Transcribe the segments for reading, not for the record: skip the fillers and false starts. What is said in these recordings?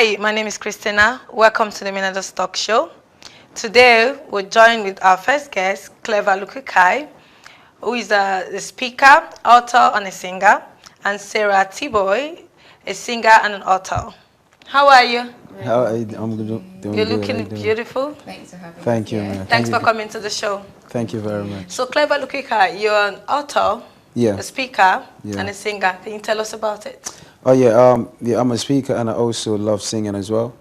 Hi, my name is Christina. Welcome to the DMD Stalk Show. Today, we're joined with our first guest, Clever Lukukai, who is a speaker, author, and a singer, and Sarah T-Boy, a singer and an author. How are you? How are you? I'm doing You're good. looking beautiful. Thanks for having Thank us. you, man. Thanks for coming to the show. Thank you very much. So, Clever Lukukai, you're an author, Yeah. a speaker, Yeah. and a singer. Can you tell us about it? Oh yeah. I'm a speaker and I also love singing as well.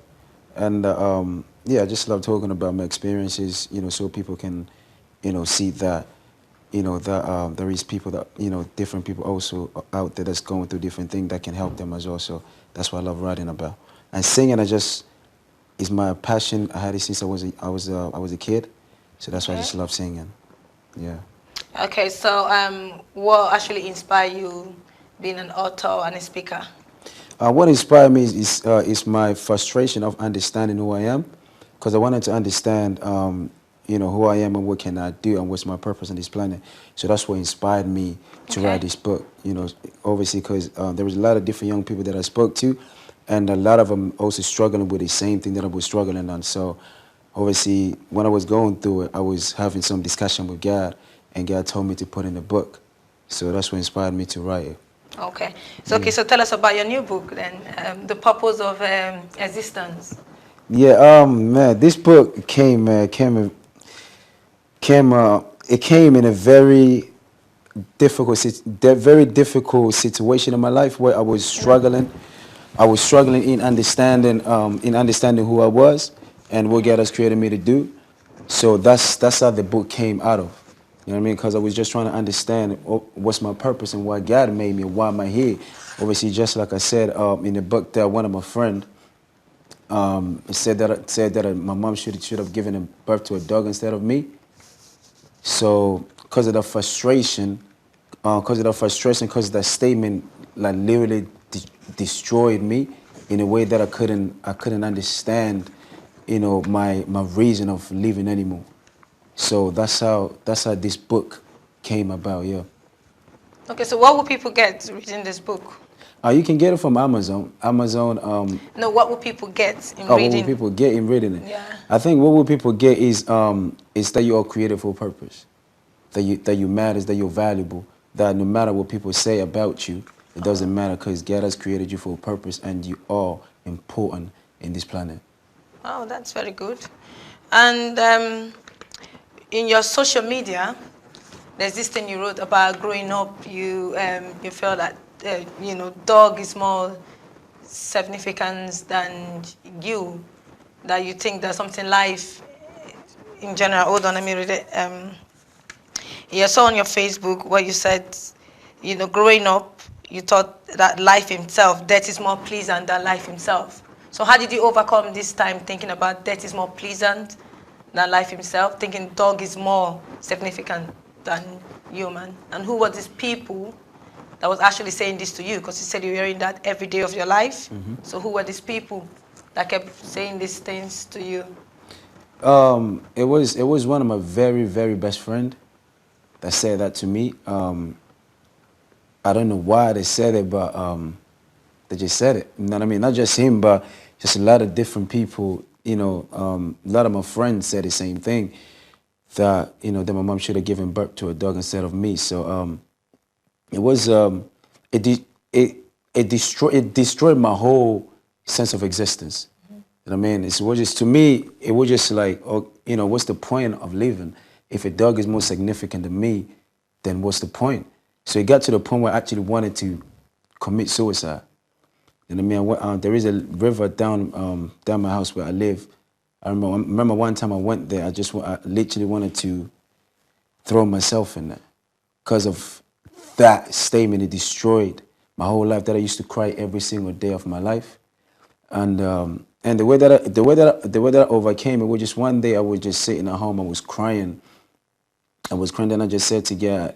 And I just love talking about my experiences. So people can, see that, that there is people that different people also out there that's going through different things that can help them as well. So that's what I love writing about. And singing, is my passion. I had it since I was a kid. So that's why I just love singing. Yeah. Okay, so what actually inspired you being an author and a speaker? What inspired me is my frustration of understanding who I am, because I wanted to understand, who I am and what can I do and what's my purpose on this planet. So that's what inspired me to write this book. Obviously, because there was a lot of different young people that I spoke to, and a lot of them also struggling with the same thing that I was struggling on. So obviously, when I was going through it, I was having some discussion with God, and God told me to put in a book. So that's what inspired me to write it. Okay. So tell us about your new book then, The Purpose of Existence. Yeah, man, this book came in a very difficult situation in my life where I was struggling. I was struggling in understanding who I was and what God has created me to do. So that's how the book came out of. You know what I mean? Because I was just trying to understand what's my purpose and why God made me and why am I here. Obviously, just like I said in the book, that one of my friend said that my mom should have given birth to a dog instead of me. So because of the frustration, because of that statement, like literally destroyed me in a way that I couldn't understand, my reason of living anymore. So that's how this book came about. Yeah. Okay, so what will people get reading this book? You can get it from Amazon. No, what will people get in What reading? will people get in reading it? Yeah. I think what will people get is that you are created for a purpose, that you matters, that you're valuable, that no matter what people say about you, it doesn't matter because God has created you for a purpose and you are important in this planet. Oh, that's very good. And in your social media, there's this thing you wrote about growing up. You felt that dog is more significant than you. That you think there's something life in general. Hold on, let me read it. I saw on your Facebook where you said, growing up, you thought that life itself, death is more pleasant than life himself. So how did you overcome this time thinking about death is more pleasant than life himself, thinking dog is more significant than human? And who were these people that was actually saying this to you? Because you said you're hearing that every day of your life. Mm-hmm. So who were these people that kept saying these things to you? It was one of my very, very best friend that said that to me. I don't know why they said it, but they just said it. You know what I mean? Not just him, but just a lot of different people. A lot of my friends said the same thing, that that my mom should have given birth to a dog instead of me. So it destroyed my whole sense of existence. You know what I mean? It was just, to me, it was just like, what's the point of living? If a dog is more significant than me, then what's the point? So it got to the point where I actually wanted to commit suicide. You know what I mean? There is a river down my house where I live. I remember one time I went there, I literally wanted to throw myself in there because of that statement. It destroyed my whole life, that I used to cry every single day of my life. And the way that I overcame it was just one day I was just sitting at home, I was crying, and I just said to God,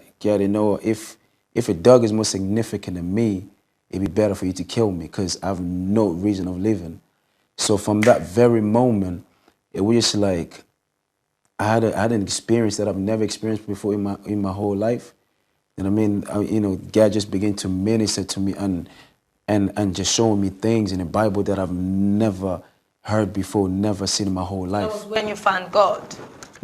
if a dog is more significant than me, it'd be better for you to kill me because I have no reason of living. So from that very moment, it was just like I had an experience that I've never experienced before in my whole life. You know what I mean? God just began to minister to me, and and just showing me things in the Bible that I've never heard before, never seen in my whole life. That was when you found God.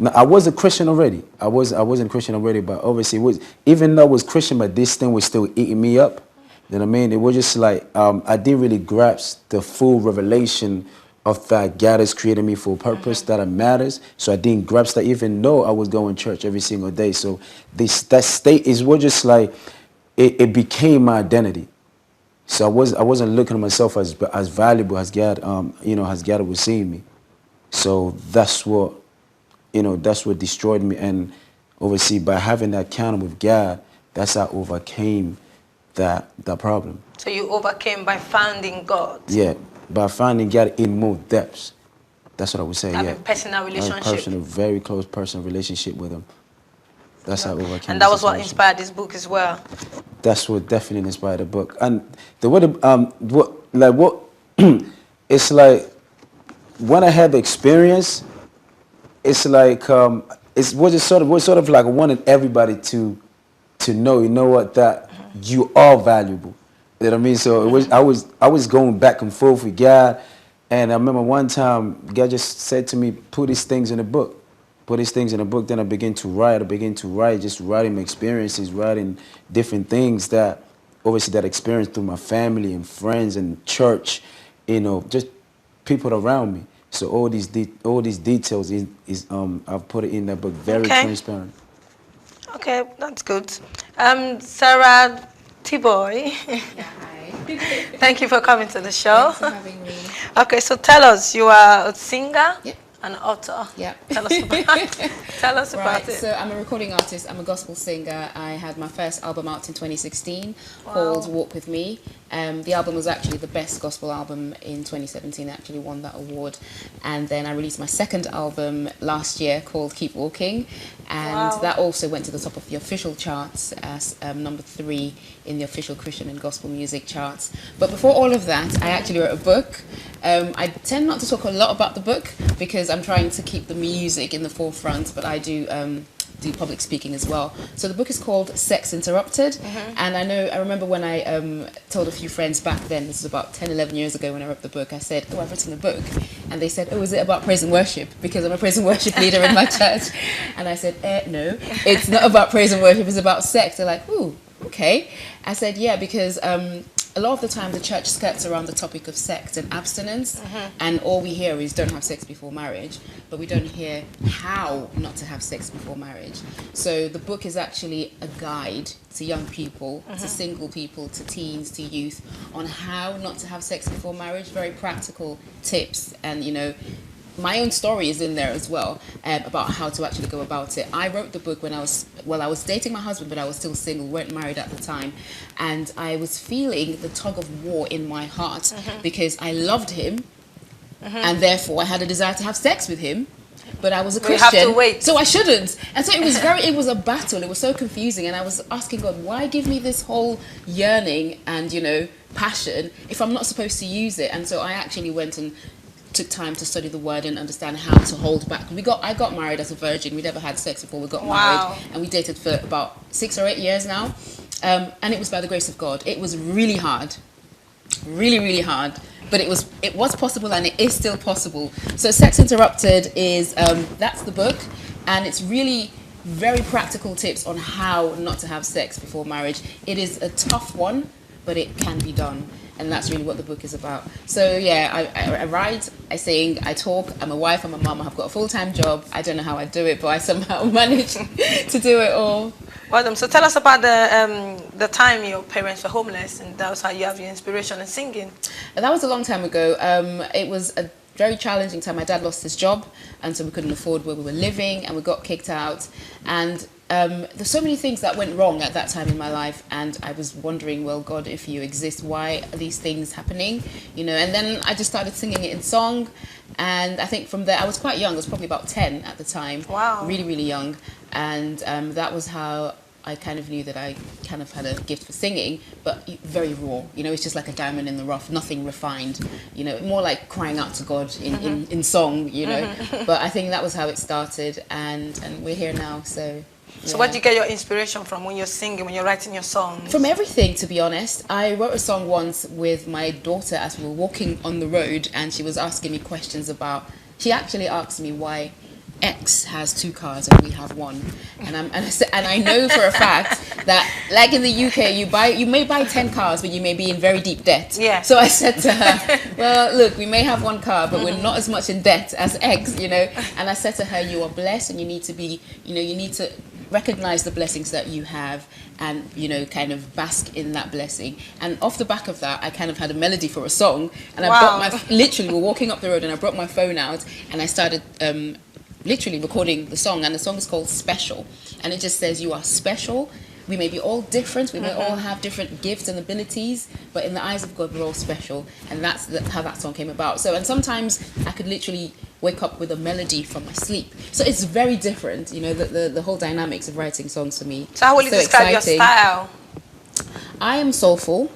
Now, I was a Christian already. I wasn't a Christian already, but obviously it was, even though I was Christian, but this thing was still eating me up. You know what I mean? It was just like I didn't really grasp the full revelation of that God has created me for a purpose that it matters. So I didn't grasp that, even though I was going to church every single day. So that state is what just like it became my identity. So I wasn't looking at myself as valuable as God as God was seeing me. So that's what destroyed me. And obviously by having that encounter with God, that's how I overcame that problem. So you overcame by finding God. Yeah, by finding God in more depths. That's what I would say. Having personal relationship. Very close personal relationship with Him. That's how I overcame. And that was what inspired this book as well. That's what definitely inspired the book. And it's like when I had the experience, it's like it was sort of like I wanted everybody to know, you know what, that you are valuable. You know what I mean? So it was I was going back and forth with God, and I remember one time God just said to me, "Put these things in a book." Put these things in a book. Then I began to write, just writing my experiences, writing different things that obviously that experience through my family and friends and church, just people around me. So all these details is I've put it in that book, very transparent. Okay, that's good. Sarah T-Boy. Yeah, hi. Thank you for coming to the show. Thanks for having me. Okay, so tell us, you are a singer? Yep. An author. Yeah. Tell us about it. So I'm a recording artist. I'm a gospel singer. I had my first album out in 2016 called Walk With Me. The album was actually the best gospel album in 2017. I actually won that award. And then I released my second album last year called Keep Walking. And that also went to the top of the official charts as number 3 in the official Christian and gospel music charts. But before all of that, I actually wrote a book. I tend not to talk a lot about the book because I'm trying to keep the music in the forefront, but I do public speaking as well. So the book is called Sex Interrupted. And I remember when I told a few friends back then, this was about 10, 11 years ago when I wrote the book, I said, "Oh, I've written a book." And they said, "Oh, is it about praise and worship?" Because I'm a praise and worship leader in my church. And I said, no, it's not about praise and worship, it's about sex. They're like, "Ooh, okay." I said, yeah, because a lot of the time the church skirts around the topic of sex and abstinence, and all we hear is don't have sex before marriage, but we don't hear how not to have sex before marriage. So the book is actually a guide to young people, to single people, to teens, to youth, on how not to have sex before marriage, very practical tips, and my own story is in there as well, about how to actually go about it. I wrote the book when I was dating my husband, but I was still single, weren't married at the time. And I was feeling the tug of war in my heart because I loved him and therefore I had a desire to have sex with him. But I was a Christian, have to wait. so I shouldn't. And so it was a battle. It was so confusing. And I was asking God, why give me this whole yearning and, passion if I'm not supposed to use it? And so I actually went and took time to study the word and understand how to hold back. I got married as a virgin. We never had sex before we got married, and we dated for about 6 or 8 years now. And it was by the grace of God. It was really hard, really, really hard, but it was possible, and it is still possible. So Sex Interrupted is that's the book, and it's really very practical tips on how not to have sex before marriage. It is a tough one, but it can be done. And that's really what the book is about. So yeah, I write, I sing, I talk, I'm a wife, I'm a mum, I've got a full-time job. I don't know how I do it, but I somehow manage to do it all. Well, so tell us about the time your parents were homeless, and that was how you have your inspiration in singing. And that was a long time ago. It was a very challenging time. My dad lost his job, and so we couldn't afford where we were living, and we got kicked out. And there's so many things that went wrong at that time in my life, and I was wondering, well, God, if you exist, why are these things happening? And then I just started singing it in song, and I think from there, I was quite young, I was probably about 10 at the time. Wow. Really, really young, and that was how I kind of knew that I kind of had a gift for singing, but very raw. You know, it's just like a diamond in the rough, nothing refined. You know, more like crying out to God in song. You know, but I think that was how it started, and we're here now. So. So where do you get your inspiration from when you're singing, when you're writing your songs? From everything, to be honest. I wrote a song once with my daughter as we were walking on the road, and she was asking me questions about. She actually asked me why X has 2 cars and we have 1, and I know for a fact that, like in the UK, you may buy 10 cars, but you may be in very deep debt. Yeah. So I said to her, well, look, we may have 1 car, but we're not as much in debt as X, you know. And I said to her, you are blessed, and you need to be, you know, you need to recognize the blessings that you have, and, you know, kind of bask in that blessing. And off the back of that, I kind of had a melody for a song, and I brought literally, we're walking up the road, and I brought my phone out, and I started literally recording the song, and the song is called Special, and it just says, you are special. We may be all different, we may all have different gifts and abilities, but in the eyes of God, we're all special. And that's how that song came about. So, and sometimes I could literally wake up with a melody from my sleep. So it's very different, you know, the whole dynamics of writing songs for me. So how will you describe your style? I am soulful.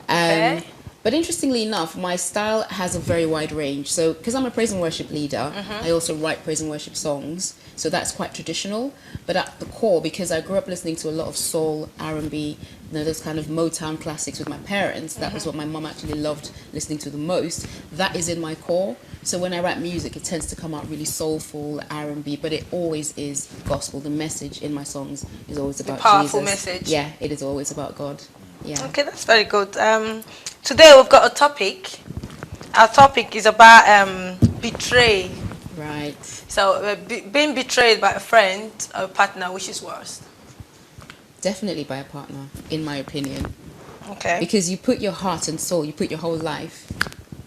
Okay. But interestingly enough, my style has a very wide range. So, because I'm a praise and worship leader, I also write praise and worship songs. So that's quite traditional. But at the core, because I grew up listening to a lot of soul, R&B, you know, those kind of Motown classics with my parents, that was what my mum actually loved listening to the most. That is in my core. So when I write music, it tends to come out really soulful, R&B, but it always is gospel. The message in my songs is always about Jesus. Powerful message. Yeah, it is always about God. Yeah. Okay, that's very good. Today we've got a topic. Our topic is about betray. Right. So being betrayed by a friend or a partner, which is worse? Definitely by a partner, in my opinion. Okay. Because you put your heart and soul, you put your whole life,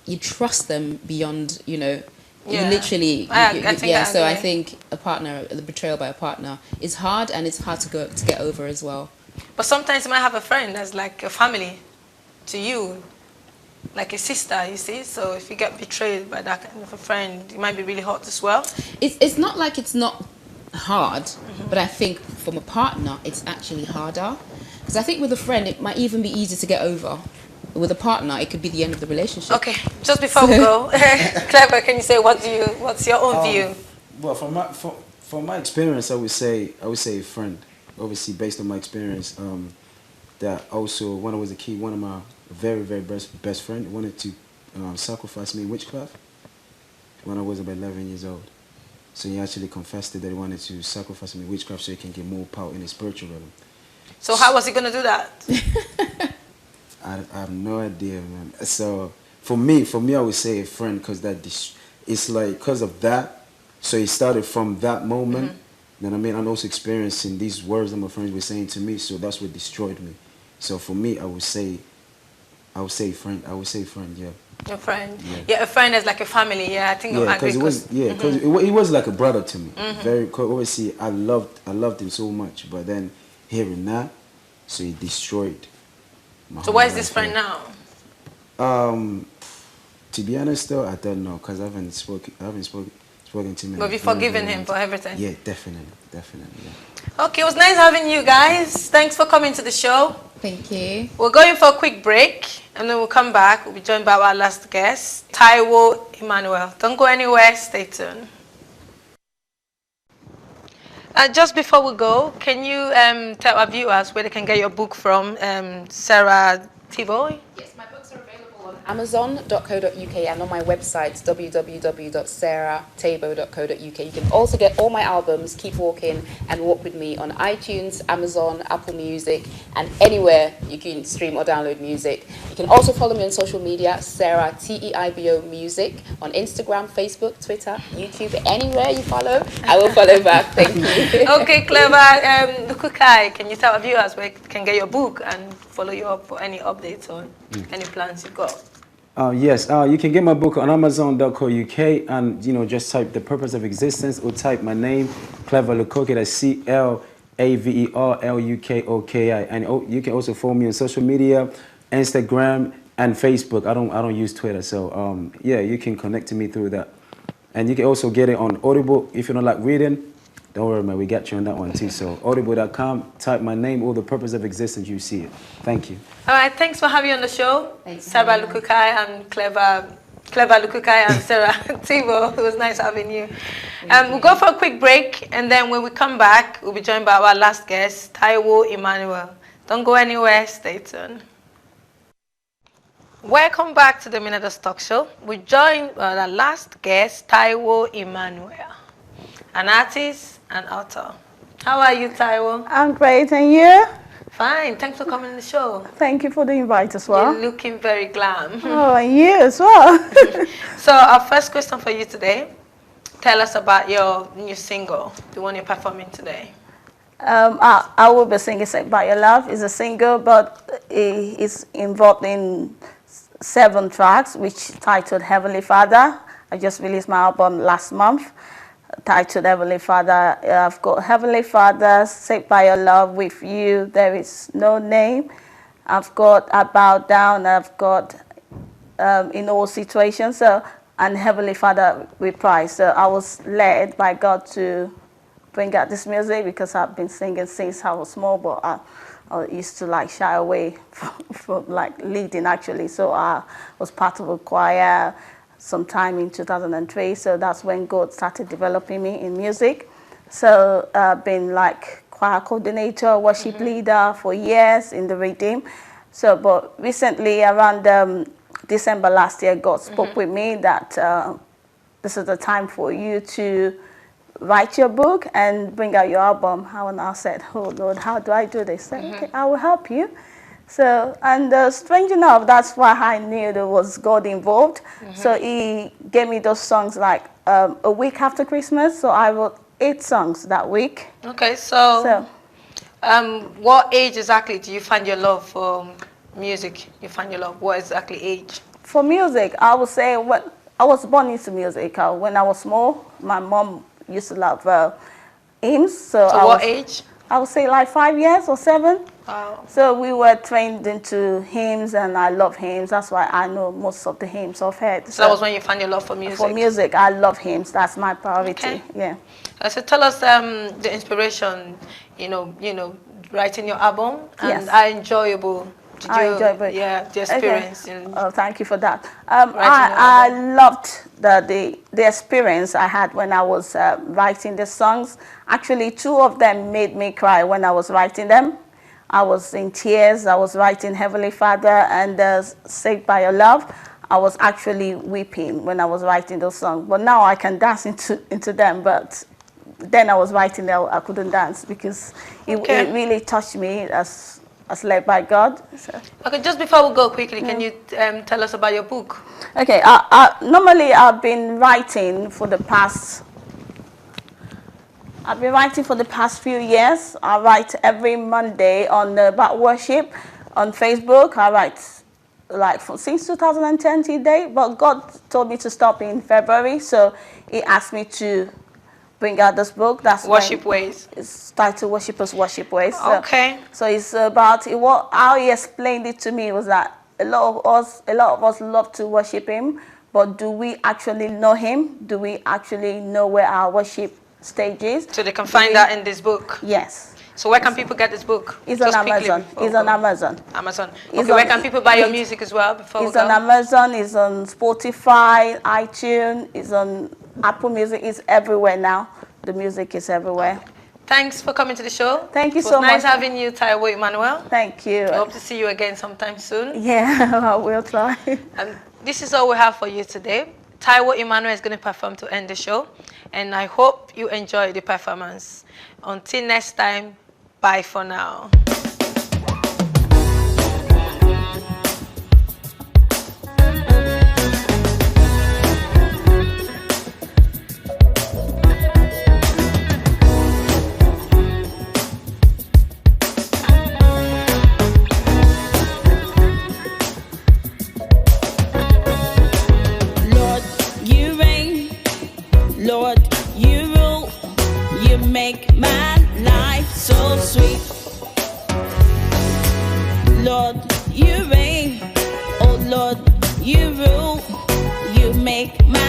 you trust them beyond, you know, you literally, so I think the betrayal by a partner is hard, and it's hard to get over as well. But sometimes you might have a friend that's like a family to you, like a sister, you see. So if you get betrayed by that kind of a friend, it might be really hard as well. It's not like it's not hard, but I think from a partner, it's actually harder. Because I think with a friend, it might even be easier to get over. With a partner, it could be the end of the relationship. Okay, just before we go, Clever, can you say what's your own view? Well, from my experience, I would say a friend. Obviously, based on my experience, that also when I was a kid, one of my very best friend wanted to sacrifice me in witchcraft when I was about 11 years old. So he actually confessed that he wanted to sacrifice me in witchcraft so he can get more power in his spiritual realm. So how was he going to do that? I have no idea, man. So for me, I would say a friend, because it's like because of that. So it started from that moment. You know what I mean? I'm also experiencing these words that my friends were saying to me. So that's what destroyed me. So for me, I would say friend. I would say friend. Yeah. Your friend. Yeah, a friend is like a family. Yeah, I think I'm agree. Because it was like a brother to me. Very. Obviously, I loved him so much. But then hearing that, so he destroyed. So where is this friend now? To be honest though, I don't know, because I haven't spoken to him. But you've forgiven him for everything? Yeah, definitely, yeah. Okay, it was nice having you guys. Thanks for coming to the show. Thank you. We're going for a quick break, and then we'll come back. We'll be joined by our last guest, Taiwo Emmanuel. Don't go anywhere, stay tuned. Just before we go, can you tell our viewers where they can get your book from, Sarah Tivoy? Yes, my books are available on Amazon.co.uk and on my website www.sarahtabo.co.uk. You can also get all my albums, Keep Walking and Walk With Me, on iTunes, Amazon, Apple Music, and anywhere you can stream or download music. You can also follow me on social media, Sarah Teibo Music, on Instagram, Facebook, Twitter, YouTube, anywhere you follow, I will follow back. Thank you. Okay, Clever. Lukukai, can you tell our viewers where they can get your book and follow you up for any updates on any plans you've got? Yes, you can get my book on Amazon.co.uk, and just type The Purpose of Existence, or type my name, Clever Lukoki, that's CLAVERLUKOKI, and you can also follow me on social media, Instagram and Facebook. I don't use Twitter, so yeah, you can connect to me through that, and you can also get it on Audible if you don't like reading. Don't worry, man. We got you on that one too. So audible.com, type my name or the purpose of existence. You see it. Thank you. All right. Thanks for having you on the show. Thanks. Sarah Lukukai and Clever Lukukai and Sarah Tivo. It was nice having you. We'll go for a quick break, and then when we come back, we'll be joined by our last guest, Taiwo Emmanuel. Don't go anywhere. Stay tuned. Welcome back to the DMD Stalk Show. We joined our last guest, Taiwo Emmanuel, an artist and author. How are you, Taiwo? I'm great, and you? Fine. Thanks for coming on the show. Thank you for the invite as well. You're looking very glam. Oh, and you as well. So our first question for you today, tell us about your new single, the one you're performing today. I will be singing Saved by Your Love. It's a single, but it's involved in 7 tracks, which titled Heavenly Father. I just released my album last month, titled Heavenly Father. I've got Heavenly Father, Saved by Your Love, With You, There Is No Name. I've got I Bow Down. I've got In All Situations. So, and Heavenly Father Reprise. So I was led by God to bring out this music because I've been singing since I was small, but I used to like shy away from like leading actually. So I was part of a choir sometime in 2003. So that's when God started developing me in music. So I've been like choir coordinator, worship leader for years in the Redeem. So, but recently around December last year, God spoke with me that this is the time for you to write your book and bring out your album. And I said, oh Lord, how do I do this? Said, okay, I will help you. So, and strange enough, that's why I knew there was God involved. So he gave me those songs like a week after Christmas. So I wrote 8 songs that week. Okay, so what age exactly do you find your love for music? You find your love, what exactly age? For music, I would say when I was born into music. When I was small, my mom used to love hymns. So what age? I would say like 5 years or 7. Wow. So we were trained into hymns, and I love hymns. That's why I know most of the hymns I've heard. So that was when you found your love for music? For music, I love hymns. That's my priority. Okay. Yeah. So tell us the inspiration, you know, writing your album, and Yes. how enjoyable did you, enjoyable. Yeah, the experience. Okay. In Oh, thank you for that. writing your I album. loved the experience I had when I was writing the songs. Actually, 2 of them made me cry when I was writing them. I was in tears. I was writing Heavenly Father and Saved by Your Love. I was actually weeping when I was writing those songs. But now I can dance into them. But then I was writing them, I couldn't dance because it really touched me as led by God. So. Okay, just before we go quickly, can you tell us about your book? Okay, normally I've been writing for the past few years. I write every Monday on about worship on Facebook. I write like since 2010 till date, but God told me to stop in February, so He asked me to bring out this book. That's Worship Ways. It's titled Worshipers Worship Ways. Okay. So it's about how He explained it to me was that a lot of us love to worship Him, but do we actually know Him? Do we actually know where our worship stage is? So they can find that in this book. Yes. So where can people get this book? It's on Amazon. It's on Amazon. Amazon. It's Okay, where on- can people buy your music as well? Before It's we on go? Amazon. It's on Spotify, iTunes. It's on Apple Music. It's everywhere now. The music is everywhere. Thanks for coming to the show. Thank you It was so much. nice having you, Taiwo Emmanuel. Thank you. I hope to see you again sometime soon. Yeah, I will try. And this is all we have for you today. Taiwo Emmanuel is going to perform to end the show, and I hope you enjoy the performance. Until next time, bye for now. Lord, you reign. Lord, you rule. You make my life so sweet. Lord, you reign. Oh Lord, you rule. You make my